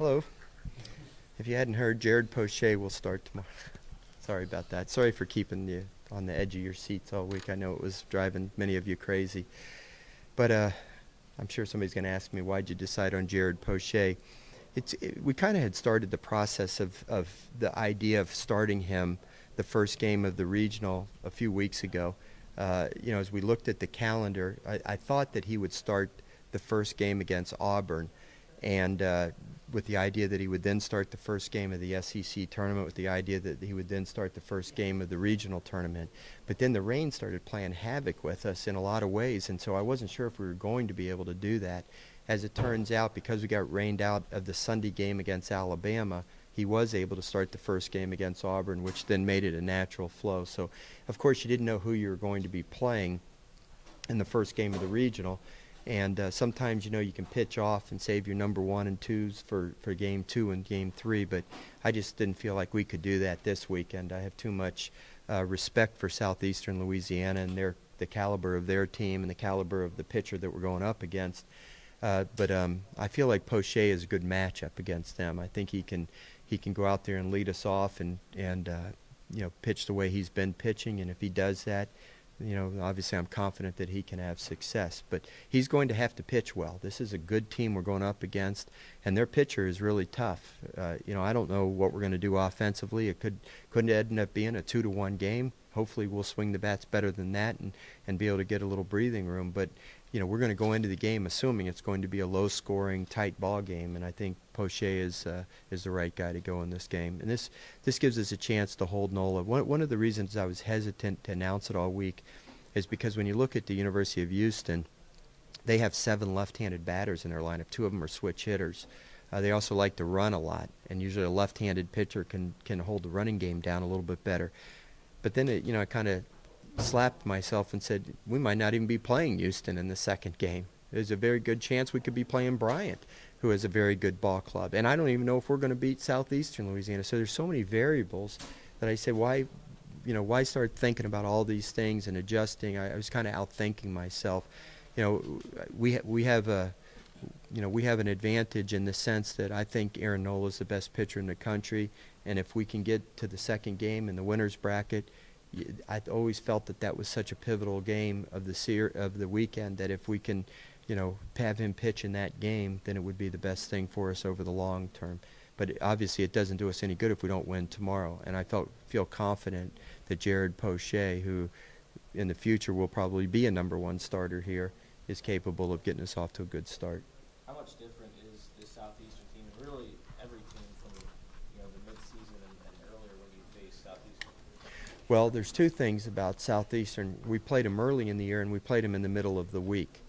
Hello. If you hadn't heard, Jared Poche will start tomorrow. Sorry about that. Sorry for keeping you on the edge of your seats all week. I know it was driving many of you crazy. But I'm sure somebody's going to ask me, why'd you decide on Jared Poche? We kind of had started the process of the idea of starting him the first game of the regional a few weeks ago. As we looked at the calendar, I thought that he would start the first game against Auburn, and with the idea that he would then start the first game of the SEC tournament, with the idea that he would then start the first game of the regional tournament. But then the rain started playing havoc with us in a lot of ways, and so I wasn't sure if we were going to be able to do that. As it turns out, because we got rained out of the Sunday game against Alabama, he was able to start the first game against Auburn, which then made it a natural flow. So, of course, you didn't know who you were going to be playing in the first game of the regional. And sometimes, you can pitch off and save your number 1 and 2s for game 2 and game 3, but I just didn't feel like we could do that this weekend. I have too much respect for Southeastern Louisiana and the caliber of their team and the caliber of the pitcher that we're going up against. But I feel like Poche is a good matchup against them. I think he can go out there and lead us off and pitch the way he's been pitching, and if he does that, obviously I'm confident that he can have success. But he's going to have to pitch well. This is a good team we're going up against, and their pitcher is really tough. I don't know what we're going to do offensively. It could end up being a 2-1 game. Hopefully we'll swing the bats better than that and be able to get a little breathing room. But we're going to go into the game assuming it's going to be a low-scoring, tight ball game, and I think Poche is the right guy to go in this game. And this gives us a chance to hold NOLA. One of the reasons I was hesitant to announce it all week is because when you look at the University of Houston, they have 7 left-handed batters in their lineup. 2 of them are switch hitters. They also like to run a lot, and usually a left-handed pitcher can hold the running game down a little bit better. But then I kind of slapped myself and said, we might not even be playing Houston in the second game. There's a very good chance we could be playing Bryant, who has a very good ball club. And I don't even know if we're going to beat Southeastern Louisiana. So there's so many variables that I say, why start thinking about all these things and adjusting? I was kind of outthinking myself. We have an advantage in the sense that I think Aaron Nola is the best pitcher in the country, and if we can get to the second game in the winner's bracket, I always felt that was such a pivotal game of the weekend, that if we can, have him pitch in that game, then it would be the best thing for us over the long term. But obviously it doesn't do us any good if we don't win tomorrow. And I feel confident that Jared Poche, who in the future will probably be a number 1 starter here, is capable of getting us off to a good start. How much different is this Southeastern team, and really every team from the midseason and earlier when you face Southeastern? Well, there's 2 things about Southeastern. We played them early in the year, and we played them in the middle of the week.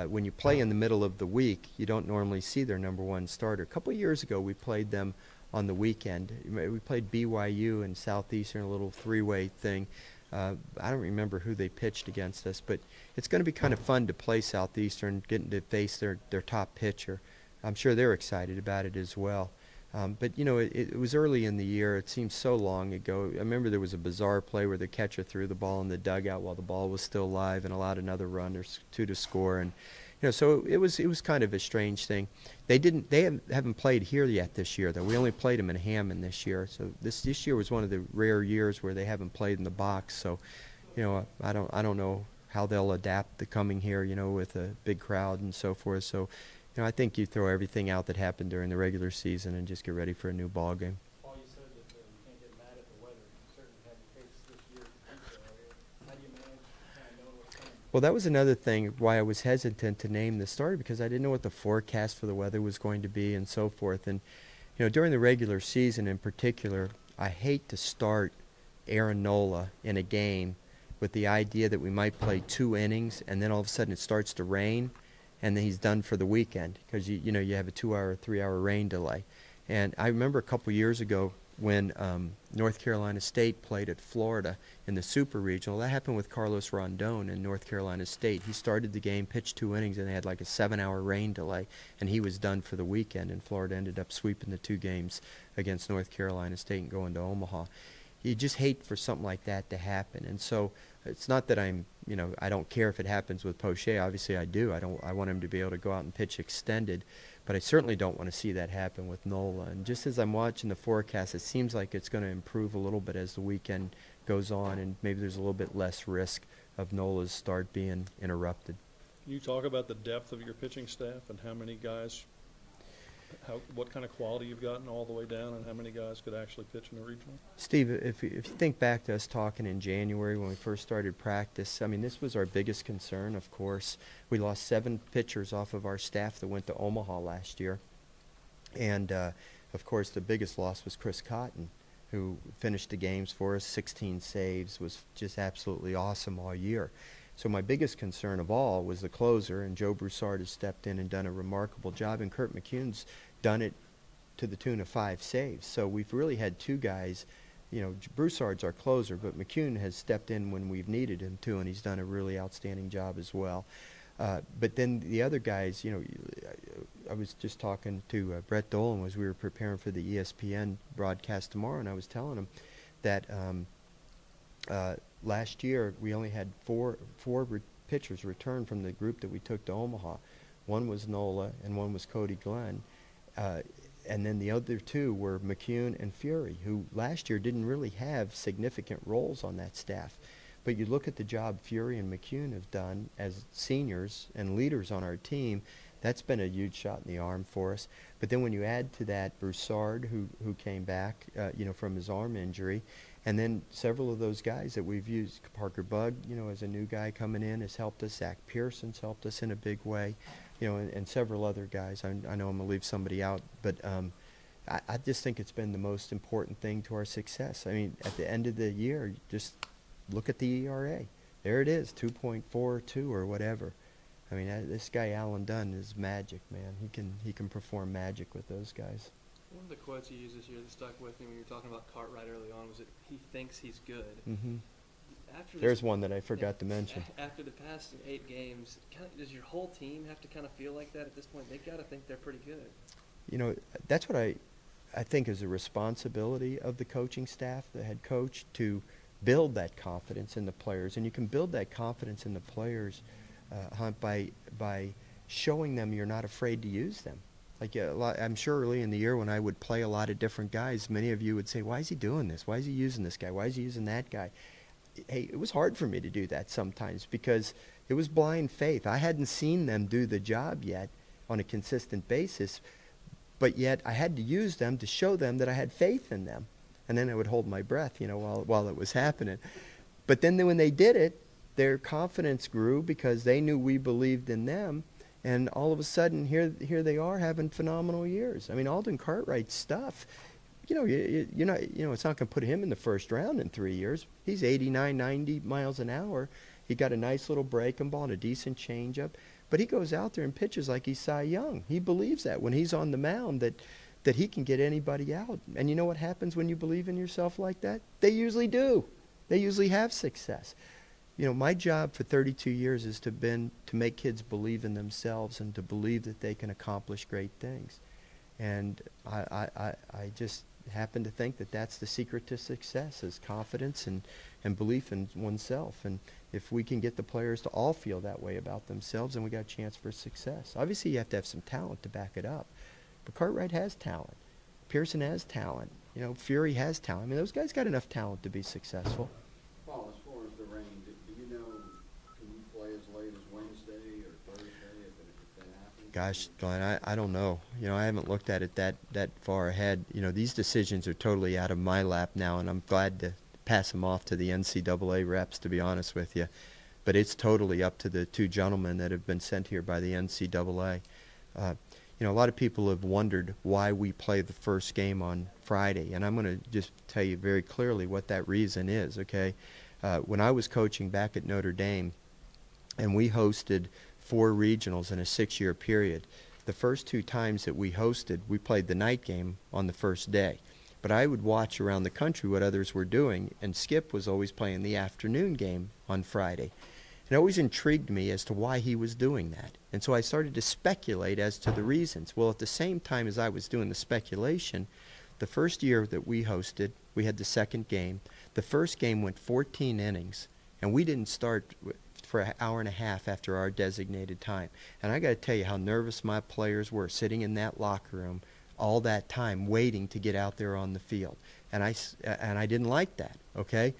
When you play in the middle of the week, you don't normally see their number 1 starter. A couple of years ago, we played them on the weekend. We played BYU and Southeastern, a little 3-way thing. I don't remember who they pitched against us, but it's going to be kind of fun to play Southeastern, getting to face their top pitcher. I'm sure they're excited about it as well. But, it was early in the year. It seems so long ago. I remember there was a bizarre play where the catcher threw the ball in the dugout while the ball was still live and allowed another run or 2 to score. And, so it was kind of a strange thing. They haven't played here yet this year, though. We only played them in Hammond this year. So this year was one of the rare years where they haven't played in the box. So, I don't know how they'll adapt to coming here, with a big crowd and so forth. So, I think you throw everything out that happened during the regular season and just get ready for a new ball game. Paul, you said that you can't get mad at the weather. You certainly had the case this year. How do you manage to kind of know what's coming? Well, that was another thing why I was hesitant to name the starter, because I didn't know what the forecast for the weather was going to be and so forth. And, during the regular season in particular, I hate to start Aaron Nola in a game with the idea that we might play 2 innings and then all of a sudden it starts to rain, and then he's done for the weekend, because you have a 2-hour, 3-hour rain delay. And I remember a couple years ago when North Carolina State played at Florida in the Super Regional. That happened with Carlos Rondon in North Carolina State. He started the game, pitched 2 innings, and they had like a 7-hour rain delay, and he was done for the weekend, and Florida ended up sweeping the 2 games against North Carolina State and going to Omaha. You just hate for something like that to happen. And so it's not that I'm, I don't care if it happens with Poche. Obviously I do. I want him to be able to go out and pitch extended, but I certainly don't want to see that happen with Nola. And just as I'm watching the forecast, it seems like it's going to improve a little bit as the weekend goes on, and maybe there's a little bit less risk of Nola's start being interrupted. Can you talk about the depth of your pitching staff and how many guys, what kind of quality you've gotten all the way down, and how many guys could actually pitch in the regional? Steve, if you think back to us talking in January when we first started practice, I mean, this was our biggest concern, of course. We lost 7 pitchers off of our staff that went to Omaha last year. And, of course, the biggest loss was Chris Cotton, who finished the games for us, 16 saves, was just absolutely awesome all year. So my biggest concern of all was the closer, and Joe Broussard has stepped in and done a remarkable job, and Kurt McCune's done it to the tune of 5 saves. So we've really had 2 guys. Broussard's our closer, but McCune has stepped in when we've needed him to, and he's done a really outstanding job as well. But then the other guys, I was just talking to Brett Dolan as we were preparing for the ESPN broadcast tomorrow, and I was telling him that last year we only had four pitchers return from the group that we took to Omaha. One was Nola and one was Cody Glenn. And then the other 2 were McCune and Fury, who last year didn't really have significant roles on that staff. But you look at the job Fury and McCune have done as seniors and leaders on our team, that's been a huge shot in the arm for us. But then when you add to that Broussard, who came back, from his arm injury, and then several of those guys that we've used, Parker Bugg, as a new guy coming in, has helped us. Zach Pearson's helped us in a big way, and several other guys. I know I'm going to leave somebody out, but I just think it's been the most important thing to our success. I mean, at the end of the year, just look at the ERA. There it is, 2.42 or whatever. I mean, this guy Alan Dunn is magic, man. He can perform magic with those guys. One of the quotes you used this year that stuck with me when you were talking about Cartwright early on was that he thinks he's good. Mm-hmm. After There's one that I forgot to mention. After the past 8 games, does your whole team have to kind of feel like that at this point? They've got to think they're pretty good. That's what I think is a responsibility of the coaching staff, the head coach, to build that confidence in the players. And you can build that confidence in the players, Hunt, by showing them you're not afraid to use them. Like I'm sure early in the year when I would play a lot of different guys, many of you would say, why is he doing this? Why is he using this guy? Why is he using that guy? Hey, it was hard for me to do that sometimes because it was blind faith. I hadn't seen them do the job yet on a consistent basis, but yet I had to use them to show them that I had faith in them. And then I would hold my breath, while it was happening. But then when they did it, their confidence grew because they knew we believed in them. And all of a sudden, here they are having phenomenal years. I mean, Alden Cartwright's stuff, it's not going to put him in the first round in 3 years. He's 89, 90 miles an hour. He got a nice little breaking ball and a decent changeup. But he goes out there and pitches like he's Cy Young. He believes that when he's on the mound that he can get anybody out. And you know what happens when you believe in yourself like that? They usually do. They usually have success. My job for 32 years has been to make kids believe in themselves and to believe that they can accomplish great things. And I just happen to think that that's the secret to success, is confidence and belief in oneself. And if we can get the players to all feel that way about themselves, then we got a chance for success. Obviously, you have to have some talent to back it up. But Cartwright has talent. Pearson has talent. Fury has talent. I mean, those guys got enough talent to be successful. Paul, as far as the rain, do you know, can you play as late as Wednesday or Thursday if that happens? Gosh, Glenn, I don't know. I haven't looked at it that far ahead. These decisions are totally out of my lap now, and I'm glad to pass them off to the NCAA reps, to be honest with you. But it's totally up to the 2 gentlemen that have been sent here by the NCAA. A lot of people have wondered why we play the first game on Friday, and I'm going to just tell you very clearly what that reason is, okay? When I was coaching back at Notre Dame, and we hosted 4 regionals in a 6-year period, the first 2 times that we hosted, we played the night game on the first day. But I would watch around the country what others were doing, and Skip was always playing the afternoon game on Friday. It always intrigued me as to why he was doing that. And so I started to speculate as to the reasons. Well, at the same time as I was doing the speculation, the first year that we hosted, we had the second game. The first game went 14 innings, and we didn't start for an hour and a half after our designated time. And I got to tell you how nervous my players were sitting in that locker room all that time waiting to get out there on the field. And I didn't like that, okay?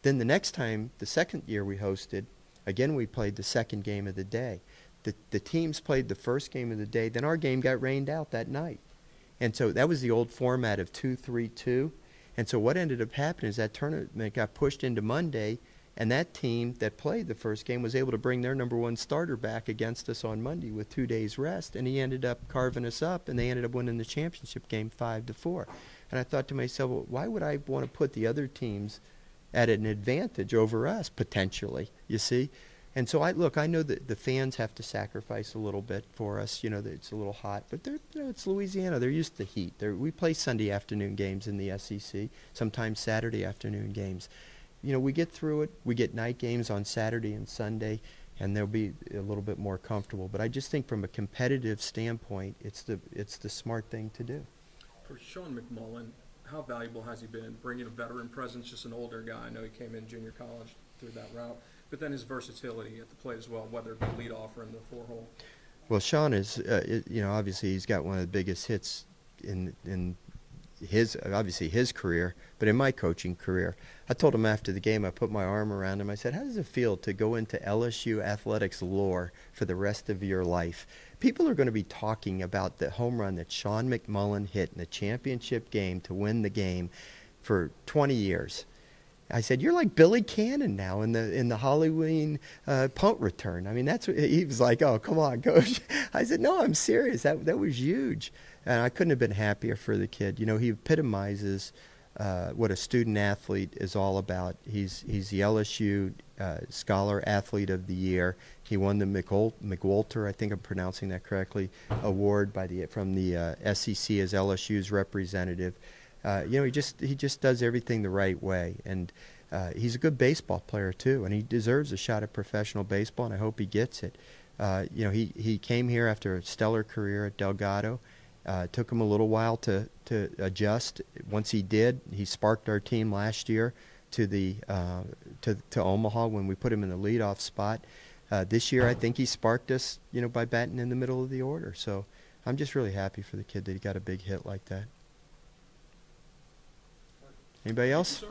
Then the next time, the second year we hosted, again we played the second game of the day. The teams played the first game of the day, then our game got rained out that night. And so that was the old format of 2-3-2. And so what ended up happening is that tournament got pushed into Monday, and that team that played the first game was able to bring their number one starter back against us on Monday with 2 days rest, and he ended up carving us up, and they ended up winning the championship game 5-4. And I thought to myself, well, why would I want to put the other teams at an advantage over us, potentially, you see? And so I know that the fans have to sacrifice a little bit for us. You know, that it's a little hot, but it's Louisiana. They're used to the heat. We play Sunday afternoon games in the SEC, sometimes Saturday afternoon games. You know, we get through it. We get night games on Saturday and Sunday, and they'll be a little bit more comfortable. But I just think from a competitive standpoint, it's the smart thing to do. For Sean McMullen, how valuable has he been bringing a veteran presence, just an older guy? I know he came in junior college through that route, but then his versatility at the plate as well, whether it be lead off or in the four-hole. Well, Sean is, you know, obviously he's got one of the biggest hits in his career, but in my coaching career. I told him after the game, I put my arm around him. I said, how does it feel to go into LSU athletics lore for the rest of your life? People are going to be talking about the home run that Sean McMullen hit in the championship game to win the game for 20 years. I said, you're like Billy Cannon now in the Halloween punt return. I mean, that's what he was like. Oh, come on, coach. I said, no, I'm serious. That was huge, and I couldn't have been happier for the kid. You know, he epitomizes what a student athlete is all about. He's the LSU Scholar Athlete of the Year. He won the McWalter, I think I'm pronouncing that correctly, award from the SEC as LSU's representative. You know, he just does everything the right way, and he's a good baseball player too, and he deserves a shot at professional baseball, and I hope he gets it. You know, he came here after a stellar career at Delgado. It took him a little while to adjust. Once he did, he sparked our team last year to Omaha when we put him in the leadoff spot. This year, I think he sparked us, you know, by batting in the middle of the order. So I'm just really happy for the kid that he got a big hit like that. Anybody else?